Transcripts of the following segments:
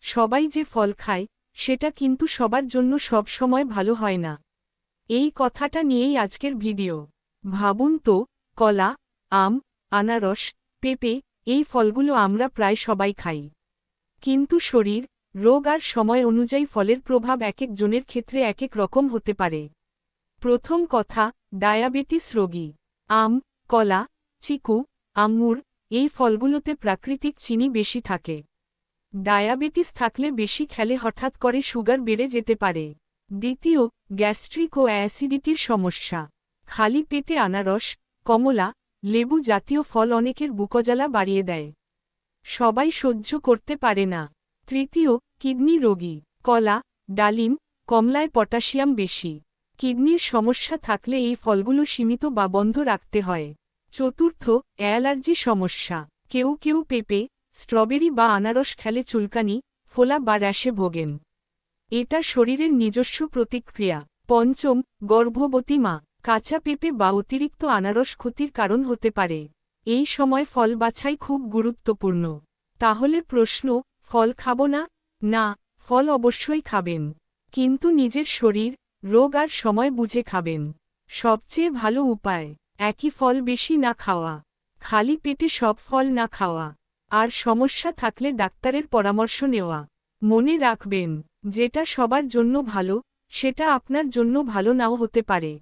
সবাই যে ফল খায় সেটা কিন্তু সবার জন্য সব সময় ভালো হয় না। এই কথাটা নিয়েই আজকের ভিডিও। ভাবুন তো, কলা, আম, আনারস, পেঁপে এই ফলগুলো আমরা প্রায় সবাই খাই। কিন্তু শরীর, রোগ আর সময় অনুযায়ী ফলের প্রভাব একেক জনের ক্ষেত্রে একেক রকম হতে পারে। প্রথম কথা, ডায়াবেটিস রোগী। আম, কলা, চিকু, আঙ্গুর এই ফলগুলোতে প্রাকৃতিক চিনি বেশি থাকে। ডায়াবেটিস থাকলে বেশি খেলে হঠাৎ করে সুগার বেড়ে যেতে পারে। দ্বিতীয়, গ্যাস্ট্রিক ও অ্যাসিডিটির সমস্যা। খালি পেটে আনারস, কমলা, লেবু জাতীয় ফল অনেকের বুকজ্বালা বাড়িয়ে দেয়। সবাই সহ্য করতে পারে না। তৃতীয়, কিডনি রোগী। কলা, ডালিম, কমলায় পটাশিয়াম বেশি। কিডনির সমস্যা থাকলে এই ফলগুলো সীমিত বা বন্ধ রাখতে হয়। চতুর্থ, অ্যালার্জি সমস্যা। কেউ কেউ পেঁপে, স্ট্রবেরি বা আনারস খেলে চুলকানি, ফোলা বা র্যাশে ভোগেন। এটা শরীরের নিজস্ব প্রতিক্রিয়া। পঞ্চম, গর্ভবতী মা। কাঁচা পেঁপে বা অতিরিক্ত আনারস ক্ষতির কারণ হতে পারে। এই সময় ফল বাছাই খুব গুরুত্বপূর্ণ। তাহলে প্রশ্ন, ফল খাব না? না, ফল অবশ্যই খাবেন। কিন্তু নিজের শরীর, রোগ আর সময় বুঝে খাবেন। সবচেয়ে ভালো উপায়, একই ফল বেশি না খাওয়া। খালি পেটে সব ফল না খাওয়া। আর সমস্যা থাকলে ডাক্তারের পরামর্শ নেওয়া। মনে রাখবেন, যেটা সবার জন্য ভালো, সেটা আপনার জন্য ভালো নাও হতে পারে।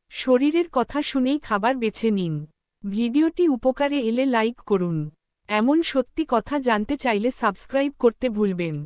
শরীরের কথা শুনেই খাবার বেছে নিন। ভিডিওটি উপকারে এলে লাইক করুন। এমন সত্যি কথা জানতে চাইলে সাবস্ক্রাইব করতে ভুলবেন।